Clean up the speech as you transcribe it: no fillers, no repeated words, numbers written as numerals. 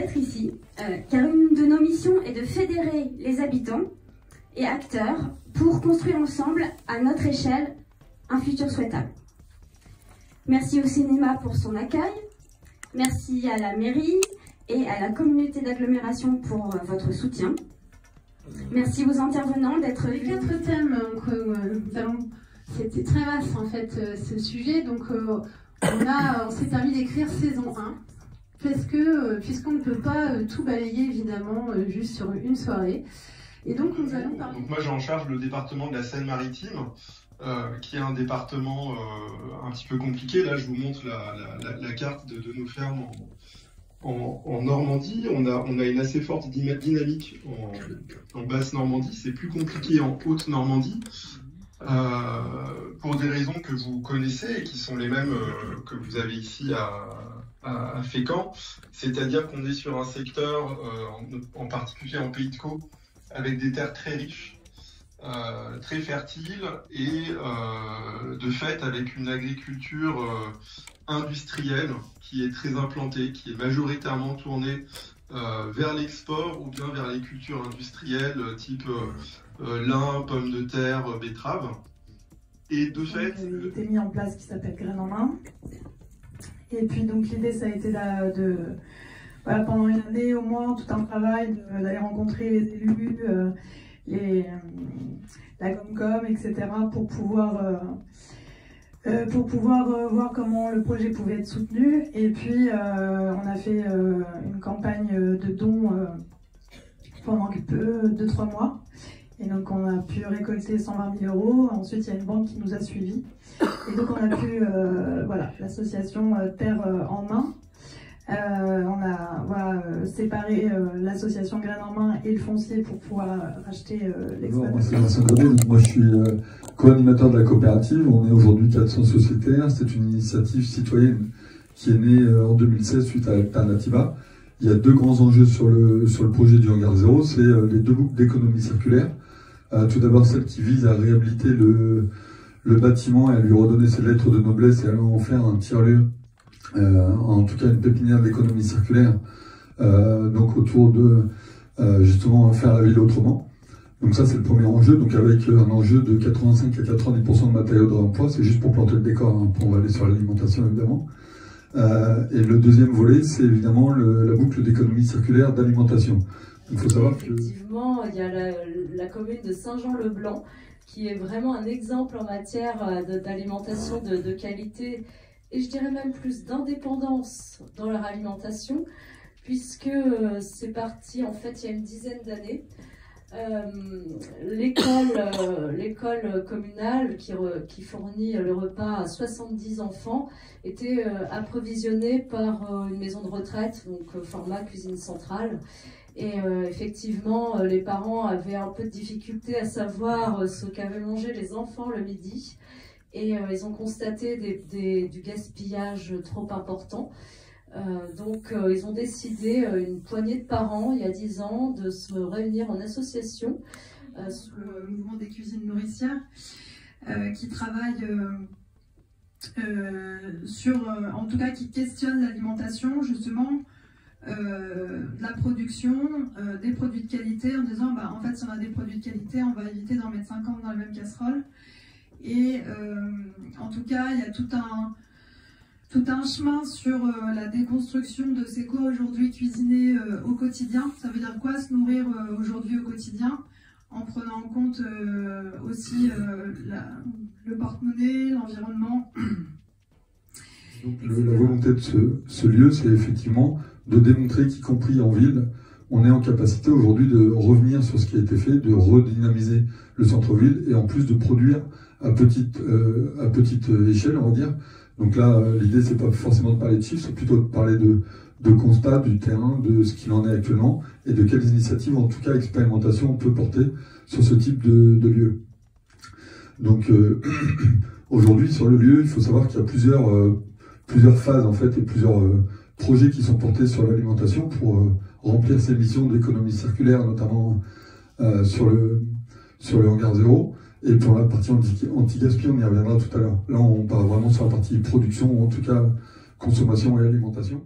d'être ici, car une de nos missions est de fédérer les habitants et acteurs pour construire ensemble, à notre échelle, un futur souhaitable. Merci au cinéma pour son accueil, merci à la mairie et à la communauté d'agglomération pour votre soutien. Merci aux intervenants d'être venus. 4 thèmes, c'était très vaste en fait ce sujet, donc on s'est permis d'écrire saison 1, parce que puisqu'on ne peut pas tout balayer évidemment juste sur une soirée. Et donc nous allons parler. Donc moi j'ai en charge le département de la Seine-Maritime, qui est un département un petit peu compliqué. Là je vous montre la carte de nos fermes en Normandie. On a une assez forte dynamique en basse Normandie, c'est plus compliqué en haute Normandie. Pour des raisons que vous connaissez et qui sont les mêmes que vous avez ici à Fécamp, c'est-à-dire qu'on est sur un secteur, en particulier en Pays de Caux, avec des terres très riches, très fertiles et de fait avec une agriculture industrielle qui est très implantée, qui est majoritairement tournée vers l'export ou bien vers les cultures industrielles type lin, pommes de terre, betteraves. Et de fait... Il a été mis en place qui s'appelle Graines en main. Et puis donc l'idée ça a été là de... Voilà, pendant une année au moins, tout un travail d'aller rencontrer les élus, la Comcom, etc. pour pouvoir voir comment le projet pouvait être soutenu. Et puis on a fait une campagne de dons pendant 2-3 mois. Et donc on a pu récolter 120 000 €. Ensuite il y a une banque qui nous a suivis. Et donc on a pu, voilà, l'association Terre en main. On a séparé l'association Graines en main et le foncier pour pouvoir racheter l'exploitation. Moi c'est Vincent Godet, moi je suis co-animateur de la coopérative. On est aujourd'hui 400 sociétaires. C'est une initiative citoyenne qui est née en 2016 suite à Alternativa. Il y a 2 grands enjeux sur le projet du Hangar Zéro, c'est les 2 boucles d'économie circulaire. Tout d'abord celle qui vise à réhabiliter le bâtiment et à lui redonner ses lettres de noblesse et à en faire un tiers-lieu, en tout cas une pépinière de l'économie circulaire, donc autour de justement faire la ville autrement. Donc ça c'est le premier enjeu, donc avec un enjeu de 85 à 90% de matériaux de réemploi, c'est juste pour planter le décor, hein, on va aller sur l'alimentation évidemment. Et le deuxième volet, c'est évidemment la boucle d'économie circulaire d'alimentation. Il faut savoir que... Effectivement, il y a la commune de Saint-Jean-le-Blanc qui est vraiment un exemple en matière d'alimentation de qualité et je dirais même plus d'indépendance dans leur alimentation, puisque c'est parti en fait il y a une dizaine d'années. L'école communale qui fournit le repas à 70 enfants était approvisionnée par une maison de retraite, donc format cuisine centrale. Et effectivement, les parents avaient un peu de difficulté à savoir ce qu'avaient mangé les enfants le midi. Et ils ont constaté du gaspillage trop important. Donc ils ont décidé, une poignée de parents, il y a 10 ans, de se réunir en association. Le mouvement des cuisines nourricières, qui travaille en tout cas qui questionne l'alimentation justement, la production, des produits de qualité, en disant en fait si on a des produits de qualité, on va éviter d'en mettre 50 dans la même casserole. Et en tout cas, il y a tout un chemin sur la déconstruction de c'est quoi aujourd'hui cuisiner au quotidien. Ça veut dire quoi se nourrir aujourd'hui au quotidien, en prenant en compte aussi le porte-monnaie, l'environnement. Donc la volonté de ce lieu, c'est effectivement de démontrer qu'y compris en ville, on est en capacité aujourd'hui de revenir sur ce qui a été fait, de redynamiser le centre-ville et en plus de produire à petite échelle, on va dire. Donc là, l'idée, c'est pas forcément de parler de chiffres, c'est plutôt de parler de constats, du terrain, de ce qu'il en est actuellement et de quelles initiatives, en tout cas expérimentation, on peut porter sur ce type de lieu. Donc aujourd'hui, sur le lieu, il faut savoir qu'il y a plusieurs phases en fait et plusieurs projets qui sont portés sur l'alimentation pour remplir ces missions d'économie circulaire, notamment sur le Hangar Zéro. Et pour la partie anti-gaspi, on y reviendra tout à l'heure. Là, on part vraiment sur la partie production, ou en tout cas consommation et alimentation.